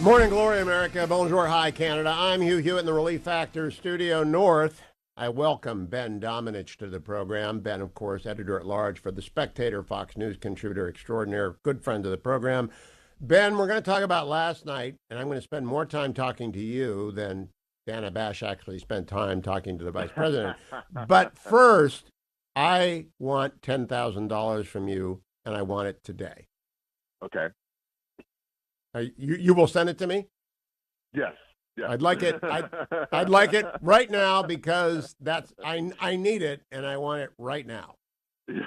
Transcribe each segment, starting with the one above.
Morning glory, America. Bonjour, hi, Canada. I'm Hugh Hewitt in the Relief Factor Studio North. I welcome Ben Domenech to the program. Ben, of course, editor-at-large for The Spectator, Fox News contributor extraordinaire, good friend of the program. Ben, we're going to talk about last night, and I'm going to spend more time talking to you than Dana Bash actually spent time talking to the vice president. But first, I want $10,000 from you, and I want it today. Okay. You will send it to me? Yes. I'd like it. I'd like it right now because I need it and I want it right now. Do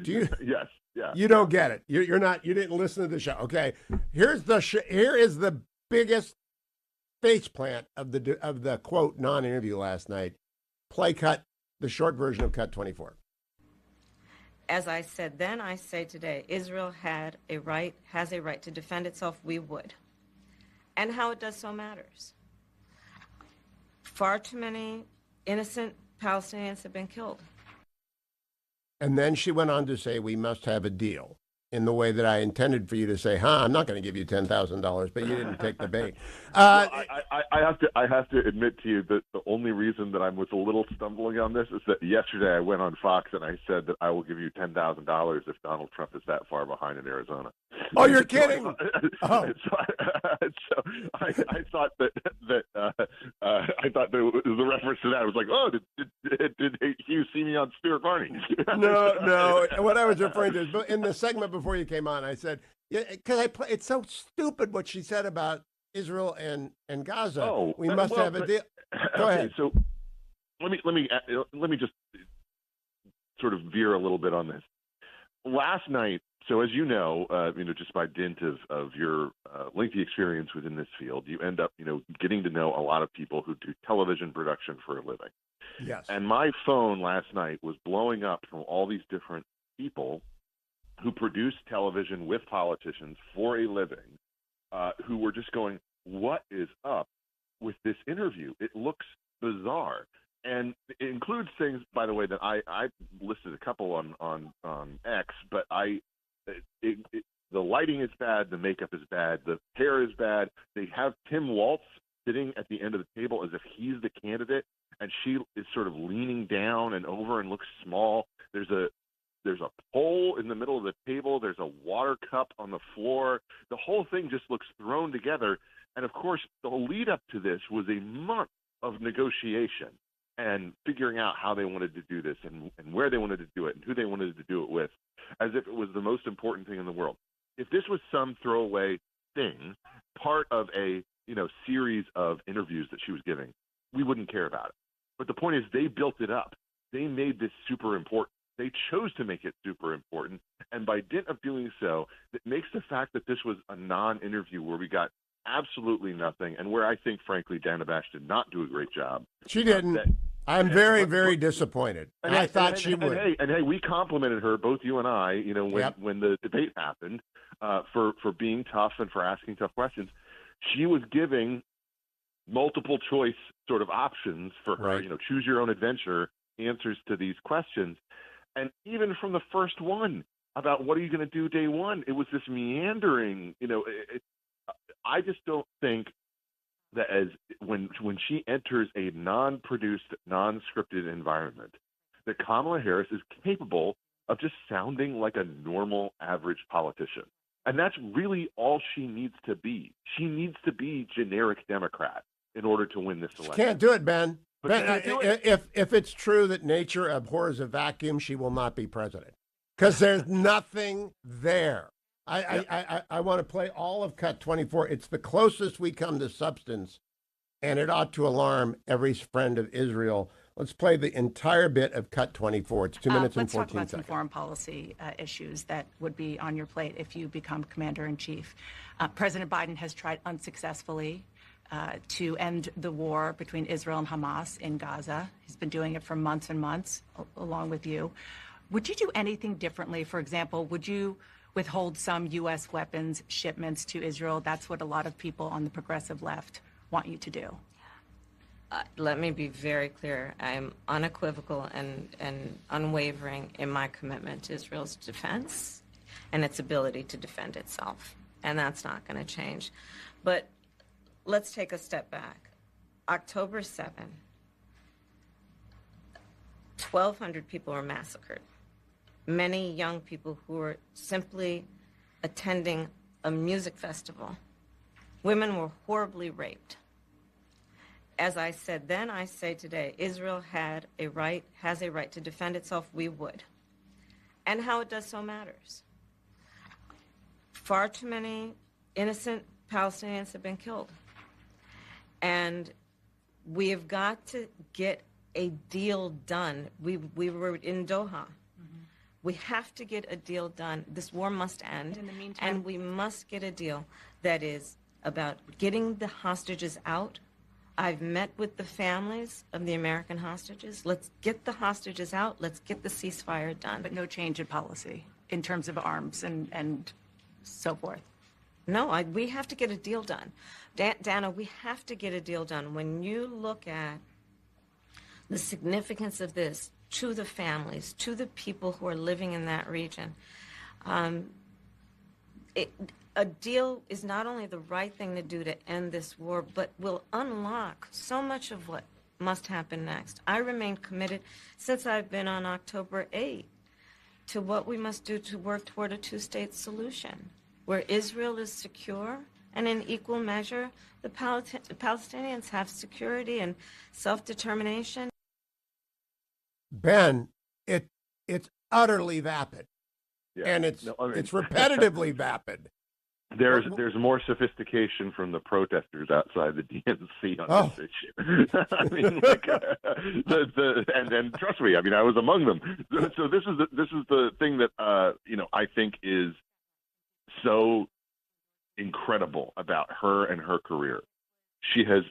you? Yes. Yeah. You don't get it. You're not. You didn't listen to the show. Okay. Here is the biggest faceplant of the quote non-interview last night. Play cut, the short version of cut 24. As I said then, I say today, Israel has a right to defend itself. We would. And how it does so matters. Far too many innocent Palestinians have been killed. And then she went on to say, we must have a deal, in the way that I intended for you to say, I'm not going to give you $10,000, but you didn't take the bait. Well, I have to admit to you that the only reason that I was a little stumbling on this is that yesterday I went on Fox and I said that I will give you $10,000 if Donald Trump is that far behind in Arizona. Oh, you're kidding! So I thought that I thought there was a reference to that. I was like, oh, did Hugh see me on Stuart Varney? No. What I was referring to is in the segment before you came on, I said, because it's so stupid what she said about Israel and Gaza. Oh, we must have a deal. Go ahead. So let me just sort of veer a little bit on this. Last night, so as you know, just by dint of your lengthy experience within this field, you end up, getting to know a lot of people who do television production for a living. Yes. And my phone last night was blowing up from all these different people who produce television with politicians for a living, who were just going, what is up with this interview? It looks bizarre. And it includes things, by the way, that I listed a couple on X, but the lighting is bad, the makeup is bad, the hair is bad. They have Tim Walz sitting at the end of the table as if he's the candidate, and she is sort of leaning down and over and looks small. There's a pole in the middle of the table. There's a water cup on the floor. The whole thing just looks thrown together. And, of course, the lead up to this was a month of negotiation and figuring out how they wanted to do this and where they wanted to do it and who they wanted to do it with, as if it was the most important thing in the world. If this was some throwaway thing, part of a series of interviews that she was giving, we wouldn't care about it. But the point is, they built it up. They made this super important. They chose to make it super important, and by dint of doing so, it makes the fact that this was a non-interview where we got absolutely nothing, and where I think, frankly, Dana Bash did not do a great job. She didn't. I'm very, very disappointed. And I thought she would. Hey, we complimented her, both you and I, when the debate happened, for being tough and for asking tough questions. She was giving multiple choice sort of options for her, right. Choose your own adventure answers to these questions. And even from the first one about what are you going to do day one, it was this meandering, I just don't think that when she enters a non-produced, non-scripted environment, that Kamala Harris is capable of just sounding like a normal, average politician. And that's really all she needs to be. She needs to be generic Democrat in order to win this election. She can't do it, Ben. Ben, do it. If it's true that nature abhors a vacuum, she will not be president because there's nothing there. I want to play all of cut 24. It's the closest we come to substance, and it ought to alarm every friend of Israel. Let's play the entire bit of cut 24. It's 2 minutes and 14 seconds. Let's talk about some foreign policy issues that would be on your plate if you become commander-in-chief. President Biden has tried unsuccessfully to end the war between Israel and Hamas in Gaza. He's been doing it for months and months, along with you. Would you do anything differently? For example, would you withhold some U.S. weapons shipments to Israel? That's what a lot of people on the progressive left want you to do. Let me be very clear. I'm unequivocal and unwavering in my commitment to Israel's defense and its ability to defend itself. and that's not going to change. But let's take a step back. October 7, 1,200 people were massacred. Many young people who were simply attending a music festival. Women were horribly raped. As I said then, I say today, Israel has a right to defend itself. We would. And how it does so matters. Far too many innocent Palestinians have been killed. And we have got to get a deal done. We were in Doha. We have to get a deal done. This war must end. In the meantime, and we must get a deal that is about getting the hostages out. I've met with the families of the American hostages. Let's get the hostages out. Let's get the ceasefire done. but no change in policy in terms of arms and so forth. No, we have to get a deal done. Dana, we have to get a deal done. When you look at the significance of this to the families, to the people who are living in that region, a deal is not only the right thing to do to end this war, but will unlock so much of what must happen next. I remain committed since I've been on October 8 to what we must do to work toward a two-state solution, where Israel is secure and in equal measure the Palestinians have security and self-determination. Ben, it's utterly vapid, and it's repetitively vapid. There's more sophistication from the protesters outside the DNC on this issue. I mean, and trust me, I mean, I was among them. So this is the thing that I think is so incredible about her and her career. She has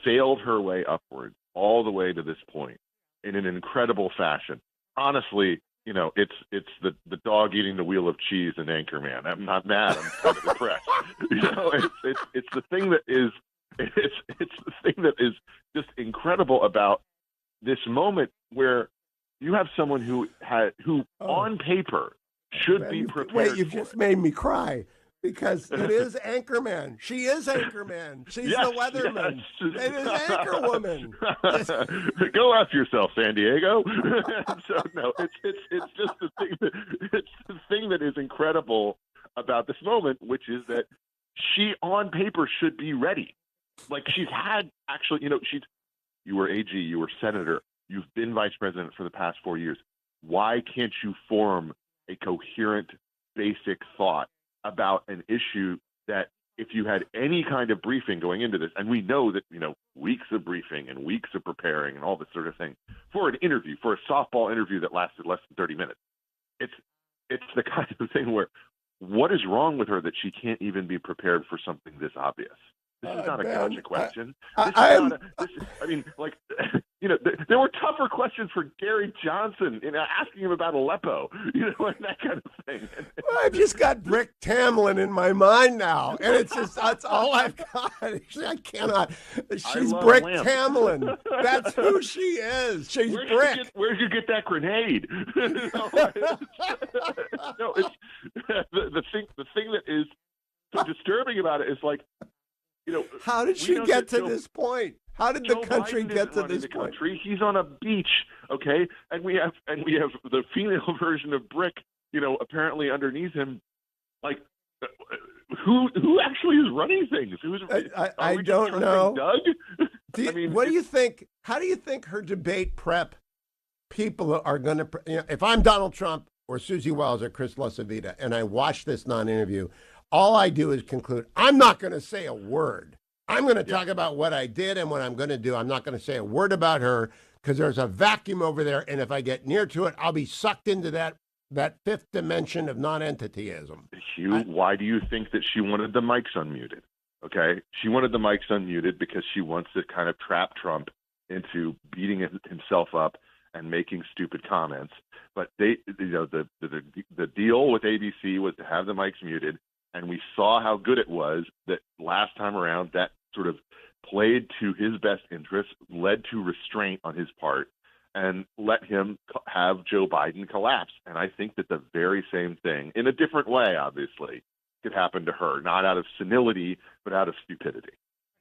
failed her way upward all the way to this point in an incredible fashion. Honestly, it's the dog eating the wheel of cheese in Anchorman. I'm not mad. I'm kind of depressed. It's the thing that is it's the thing that is just incredible about this moment where you have someone who on paper should be prepared. Wait, you've just made me cry. Because it is Anchorman. She is Anchorman. She's the weatherman. Yes. It is Anchorwoman. Go after yourself, San Diego. So no, it's just the thing that is incredible about this moment, which is that she on paper should be ready. Like she's had actually, you were AG, you were senator, you've been vice president for the past 4 years. Why can't you form a coherent, basic thought about an issue that if you had any kind of briefing going into this, and we know that, weeks of briefing and weeks of preparing and all this sort of thing for an interview, for a softball interview that lasted less than 30 minutes, it's the kind of thing where what is wrong with her that she can't even be prepared for something this obvious? This is not a gotcha question. There were tougher questions for Gary Johnson, asking him about Aleppo, and that kind of thing. I've just got Brick Tamlin in my mind now, and that's all I've got. I cannot. She's Brick Tamlin. That's who she is. She's Brick. Where'd you get that grenade? The thing that is so disturbing about it is like, how did she get to this point? How did the country get to this point? He's on a beach, okay, and we have the female version of Brick, apparently underneath him. Like, who actually is running things? I don't know. Doug? What do you think? How do you think her debate prep people are going to? If I'm Donald Trump or Susie Wells or Chris LaCivita, and I watch this non-interview, all I do is conclude, I'm not going to say a word. I'm going to talk about what I did and what I'm going to do. I'm not going to say a word about her because there's a vacuum over there. And if I get near to it, I'll be sucked into that fifth dimension of non-entityism. Hugh, why do you think that she wanted the mics unmuted? Okay. She wanted the mics unmuted because she wants to kind of trap Trump into beating himself up and making stupid comments. But the deal with ABC was to have the mics muted. And we saw how good it was that last time around that sort of played to his best interest, led to restraint on his part, and let him have Joe Biden collapse. And I think that the very same thing, in a different way, obviously, could happen to her, not out of senility, but out of stupidity.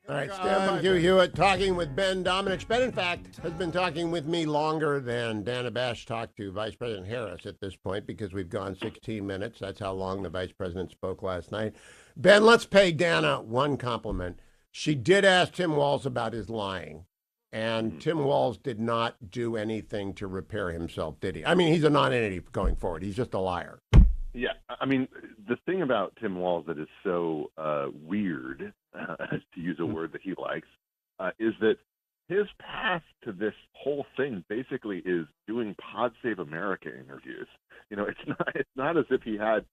All right, stand by. Hugh Hewitt talking with Ben Domenech. Ben, in fact, has been talking with me longer than Dana Bash talked to Vice President Harris at this point because we've gone 16 minutes. That's how long the Vice President spoke last night. Ben, let's pay Dana one compliment. She did ask Tim Walz about his lying, and Tim Walz did not do anything to repair himself, did he? I mean, he's a non-entity going forward. He's just a liar. Yeah, I mean, the thing about Tim Walz that is so weird, to use a word that he likes, is that his path to this whole thing basically is doing Pod Save America interviews. You know, it's not as if he had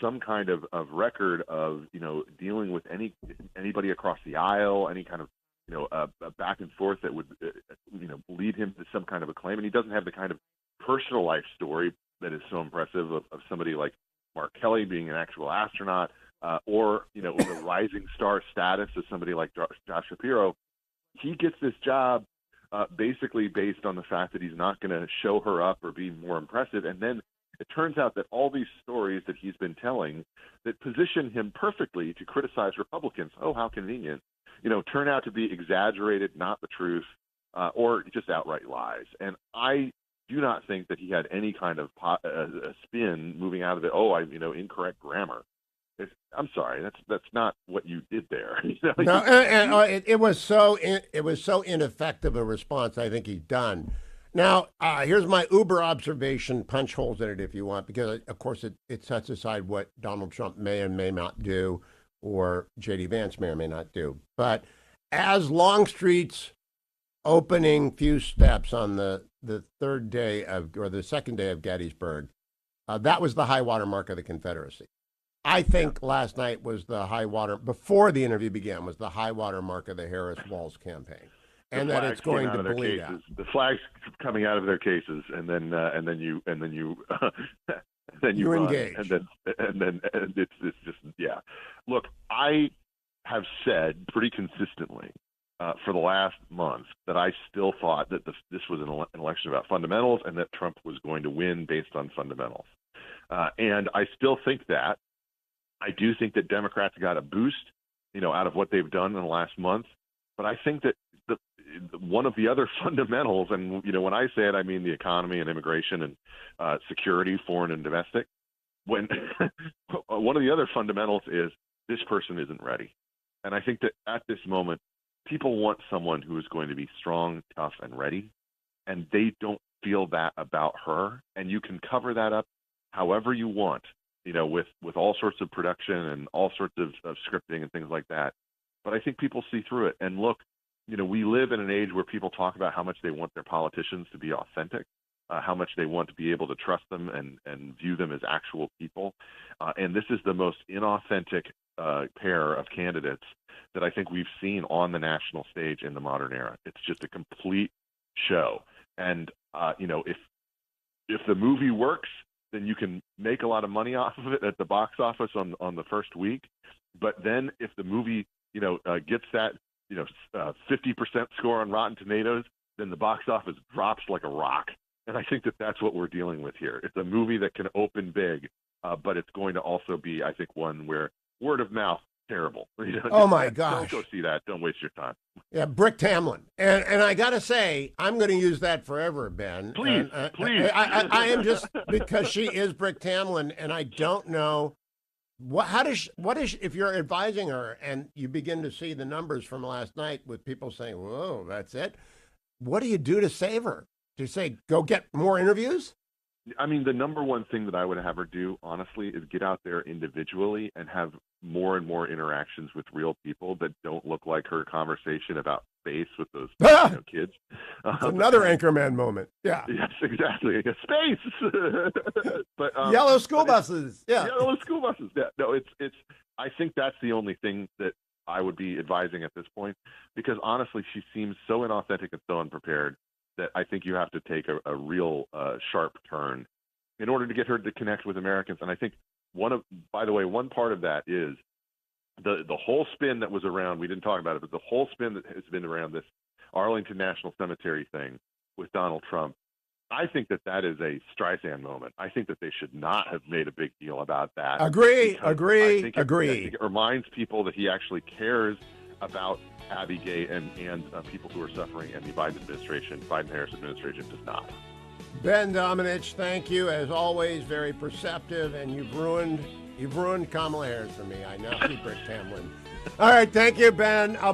some kind of record of, you know, dealing with anybody across the aisle, any kind of, you know, a back and forth that would, you know, lead him to some kind of acclaim. And he doesn't have the kind of personal life story that is so impressive of somebody like Mark Kelly being an actual astronaut, or, you know, the rising star status of somebody like Josh Shapiro. He gets this job basically based on the fact that he's not going to show her up or be more impressive. And then it turns out that all these stories that he's been telling that position him perfectly to criticize Republicans, oh, how convenient, you know, turn out to be exaggerated, not the truth, or just outright lies. And I do not think that he had any kind of a spin moving out of it. Oh, incorrect grammar. I'm sorry, that's not what you did there. You know? No, it was so ineffective a response. I think he's done. Now, here's my Uber observation. Punch holes in it if you want, because of course it sets aside what Donald Trump may or may not do, or J.D. Vance may or may not do. But as Longstreet's opening few steps on the third day or the second day of Gettysburg, that was the high water mark of the Confederacy. I think last night was the high water, before the interview began, was the high water mark of the Harris-Walz campaign. And that it's going to bleed out. The flags coming out of their cases, and then you engage, and it's just, yeah. Look, I have said pretty consistently for the last month that I still thought that this was an election about fundamentals, and that Trump was going to win based on fundamentals. And I still think that. I do think that Democrats got a boost, you know, out of what they've done in the last month. But I think that one of the other fundamentals, and, you know, when I say it, I mean the economy and immigration and security, foreign and domestic. When one of the other fundamentals is this person isn't ready. And I think that at this moment, people want someone who is going to be strong, tough, and ready. And they don't feel that about her. And you can cover that up however you want, you know, with all sorts of production and all sorts of scripting and things like that. But I think people see through it. And look, you know, we live in an age where people talk about how much they want their politicians to be authentic, how much they want to be able to trust them and view them as actual people. And this is the most inauthentic pair of candidates that I think we've seen on the national stage in the modern era. It's just a complete show. And, you know, if the movie works, then you can make a lot of money off of it at the box office on the first week. But then if the movie, you know, gets that, you know, 50% score on Rotten Tomatoes, then the box office drops like a rock. And I think that that's what we're dealing with here. It's a movie that can open big, but it's going to also be, I think, one where word of mouth, terrible. You know, oh, my gosh. Don't go see that. Don't waste your time. Yeah, Brick Tamlin. And I got to say, I'm going to use that forever, Ben. Please, please. I am just, because she is Brick Tamlin, and I don't know. What is if you're advising her and you begin to see the numbers from last night with people saying, whoa, that's it. What do you do to save her? Do you say, go get more interviews? I mean, the number one thing that I would have her do, honestly, is get out there individually and have more and more interactions with real people that don't look like her conversation about space with those kids. Another Anchorman moment. Yeah. Yes, exactly. Space. But yellow school buses. Yeah. Yellow school buses. Yeah. No, it's. I think that's the only thing that I would be advising at this point, because honestly, she seems so inauthentic and so unprepared that I think you have to take a real sharp turn in order to get her to connect with Americans. And I think by the way, one part of that is the whole spin that was around, we didn't talk about it, but the whole spin that has been around this Arlington National Cemetery thing with Donald Trump. I think that is a Streisand moment. I think that they should not have made a big deal about that. Agree. I think it reminds people that he actually cares about Abbeygate and people who are suffering, and the Biden-Harris administration does not. Ben Domenech, thank you. As always, very perceptive, and you've ruined Kamala Harris for me. I now see Rick Tamlin. All right, thank you, Ben. I'll be